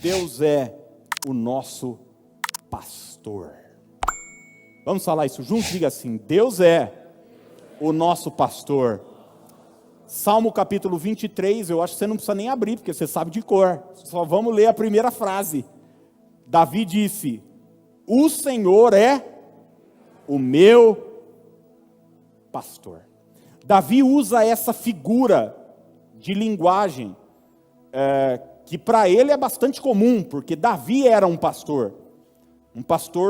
Deus é o nosso pastor. Vamos falar isso juntos? Diga assim: Deus é o nosso pastor. Salmo capítulo 23, eu acho que você não precisa nem abrir, porque você sabe de cor. Só vamos ler a primeira frase. Davi disse: o Senhor é o meu pastor. Davi usa essa figura de linguagem, que para ele é bastante comum, porque Davi era um pastor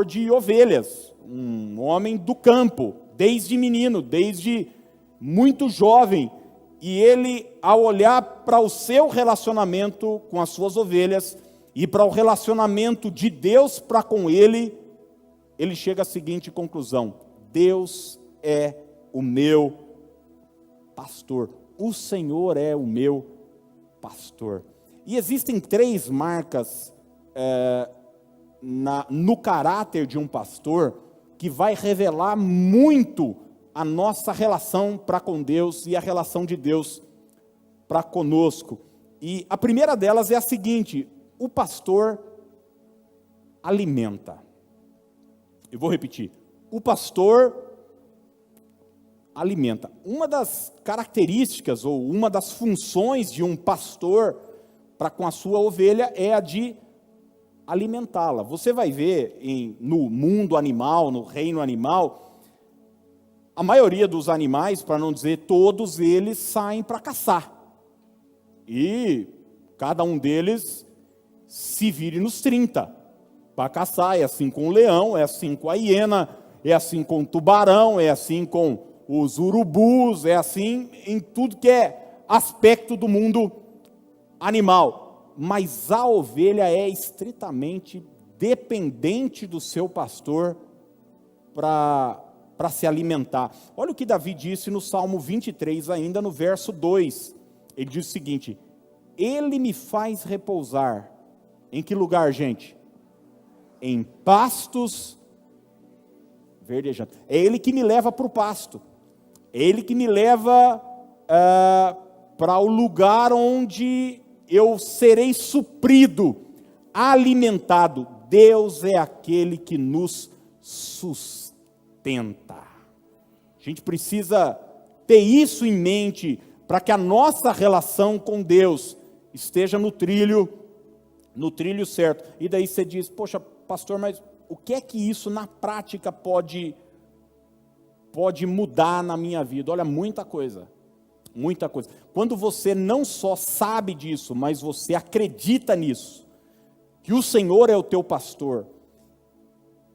de ovelhas, um homem do campo, desde menino, desde muito jovem, e ele, ao olhar para o seu relacionamento com as suas ovelhas, e para o relacionamento de Deus para com ele chega à seguinte conclusão: Deus é o meu pastor, o Senhor é o meu pastor. E existem 3 marcas no caráter de um pastor, que vai revelar muito a nossa relação para com Deus e a relação de Deus para conosco. E a primeira delas é a seguinte: o pastor alimenta. Eu vou repetir: o pastor alimenta. Uma das características ou uma das funções de um pastor para com a sua ovelha é a de alimentá-la. Você vai ver no mundo animal, no reino animal, a maioria dos animais, para não dizer todos eles, saem para caçar. E cada um deles se vire nos 30 para caçar. É assim com o leão, é assim com a hiena, é assim com o tubarão, é assim com os urubus, é assim em tudo que é aspecto do mundo animal. Mas a ovelha é estritamente dependente do seu pastor para se alimentar. Olha o que Davi disse no Salmo 23, ainda no verso 2. Ele diz o seguinte: ele me faz repousar. Em que lugar, gente? Em pastos verdejantes. É ele que me leva para o pasto. É ele que me leva para o lugar onde eu serei suprido, alimentado. Deus é aquele que nos sustenta. A gente precisa ter isso em mente para que a nossa relação com Deus esteja no trilho certo. E daí você diz: poxa, pastor, mas o que é que isso na prática pode mudar na minha vida? Olha, muita coisa. Muita coisa. Quando você não só sabe disso, mas você acredita nisso, que o Senhor é o teu pastor,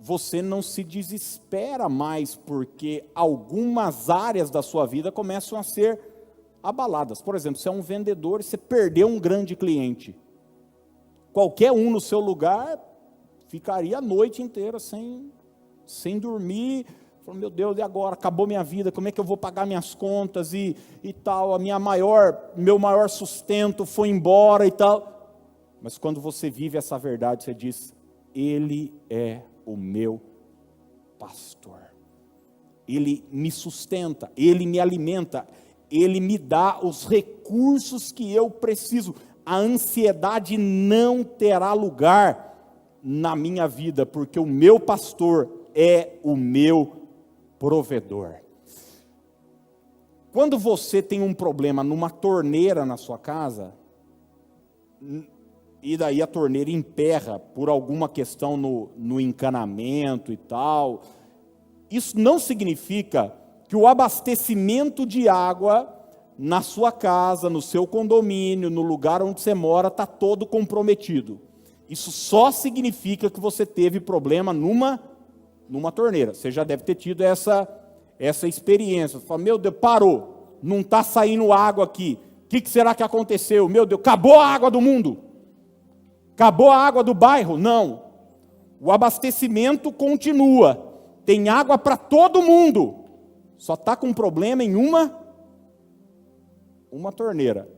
você não se desespera mais, porque algumas áreas da sua vida começam a ser abaladas. Por exemplo, você é um vendedor e você perdeu um grande cliente. Qualquer um no seu lugar ficaria a noite inteira sem dormir. Falando: meu Deus, e agora? Acabou minha vida, como é que eu vou pagar minhas contas e tal? Meu maior sustento foi embora e tal. Mas quando você vive essa verdade, você diz: ele é o meu pastor. Ele me sustenta, ele me alimenta, ele me dá os recursos que eu preciso. A ansiedade não terá lugar na minha vida, porque o meu pastor é o meu provedor. Quando você tem um problema numa torneira na sua casa, e daí a torneira emperra por alguma questão no encanamento e tal, isso não significa que o abastecimento de água na sua casa, no seu condomínio, no lugar onde você mora, está todo comprometido. Isso só significa que você teve problema numa torneira. Você já deve ter tido essa experiência. Você fala: meu Deus, parou, não está saindo água aqui. O que será que aconteceu? Meu Deus, acabou a água do mundo? Acabou a água do bairro? Não. O abastecimento continua. Tem água para todo mundo. Só está com problema em uma torneira.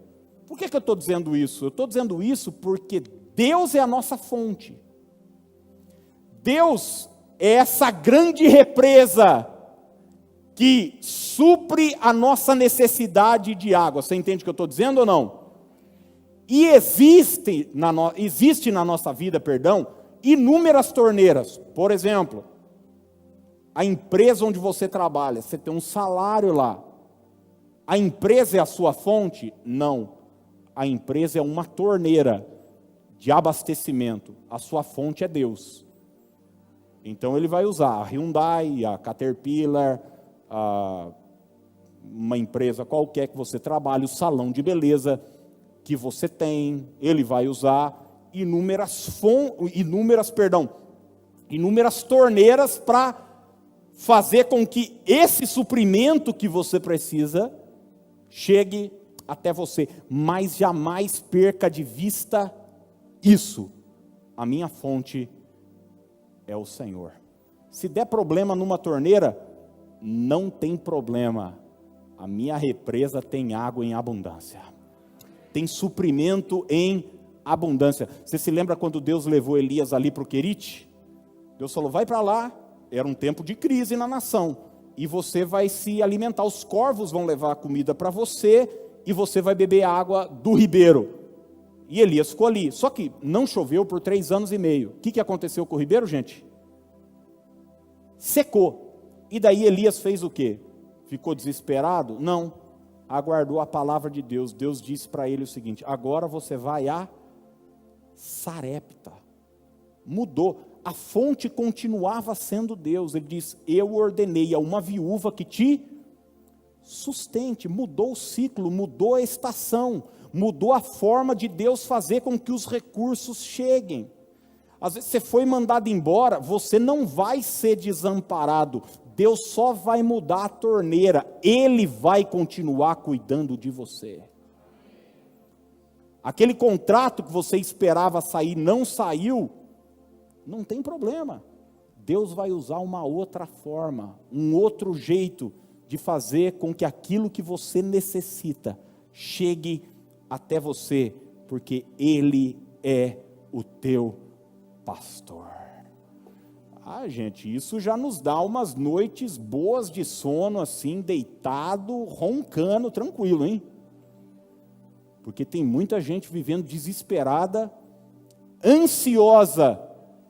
Por que eu estou dizendo isso? Eu estou dizendo isso porque Deus é a nossa fonte. Deus é essa grande represa que supre a nossa necessidade de água. Você entende o que eu estou dizendo ou não? E existe na nossa vida, inúmeras torneiras. Por exemplo, a empresa onde você trabalha, você tem um salário lá. A empresa é a sua fonte? Não. A empresa é uma torneira de abastecimento. A sua fonte é Deus. Então ele vai usar a Hyundai, a Caterpillar, uma empresa qualquer que você trabalhe, o salão de beleza que você tem, ele vai usar inúmeras torneiras para fazer com que esse suprimento que você precisa chegue até você, mas jamais perca de vista isso. A minha fonte é o Senhor. Se der problema numa torneira, não tem problema. A minha represa tem água em abundância. Tem suprimento em abundância. Você se lembra quando Deus levou Elias ali para o Querite? Deus falou, vai para lá. Era um tempo de crise na nação. E você vai se alimentar. Os corvos vão levar comida para você e você vai beber água do ribeiro. E Elias ficou ali. Só que não choveu por 3 anos e meio. O que aconteceu com o ribeiro, gente? Secou. E daí Elias fez o quê? Ficou desesperado? Não. Aguardou a palavra de Deus. Deus disse para ele o seguinte, agora você vai a Sarepta. Mudou. A fonte continuava sendo Deus. Ele diz, eu ordenei a uma viúva que te sustente. Mudou o ciclo, mudou a estação, mudou a forma de Deus fazer com que os recursos cheguem. Às vezes você foi mandado embora, você não vai ser desamparado. Deus só vai mudar a torneira. Ele vai continuar cuidando de você. Aquele contrato que você esperava sair não saiu, não tem problema. Deus vai usar uma outra forma, um outro jeito de fazer com que aquilo que você necessita chegue até você, porque Ele é o teu pastor. Gente, isso já nos dá umas noites boas de sono, assim, deitado, roncando, tranquilo, hein? Porque tem muita gente vivendo desesperada, ansiosa,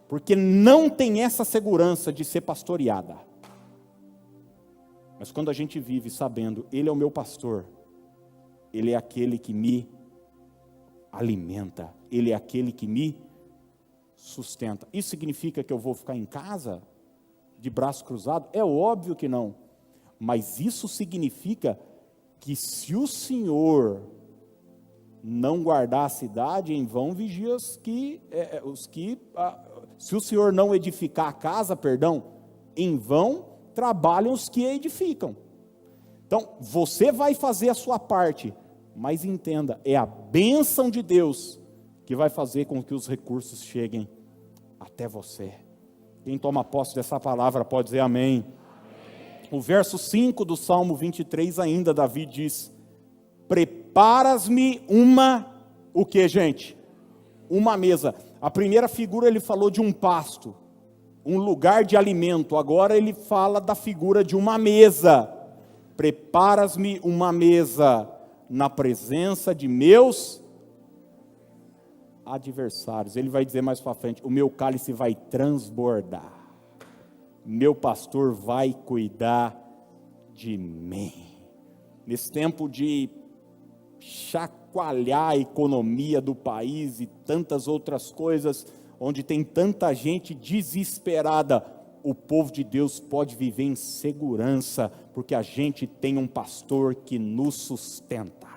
porque não tem essa segurança de ser pastoreada. Mas quando a gente vive sabendo, Ele é o meu pastor, Ele é aquele que me alimenta, Ele é aquele que me sustenta. Isso significa que eu vou ficar em casa, de braço cruzado? É óbvio que não. Mas isso significa que se o Senhor não guardar a cidade, em vão vigia se o Senhor não edificar a casa, em vão trabalham os que a edificam. Então, você vai fazer a sua parte, mas entenda, é a bênção de Deus que vai fazer com que os recursos cheguem até você. Quem toma posse dessa palavra pode dizer amém. O verso 5 do Salmo 23 ainda, Davi diz, preparas-me o que, gente? Uma mesa. A primeira figura ele falou de um pasto, um lugar de alimento. Agora ele fala da figura de uma mesa. Preparas-me uma mesa na presença de meus adversários. Ele vai dizer mais para frente, o meu cálice vai transbordar. Meu pastor vai cuidar de mim. Nesse tempo de chacoalhar a economia do país e tantas outras coisas, onde tem tanta gente desesperada, o povo de Deus pode viver em segurança, porque a gente tem um pastor que nos sustenta.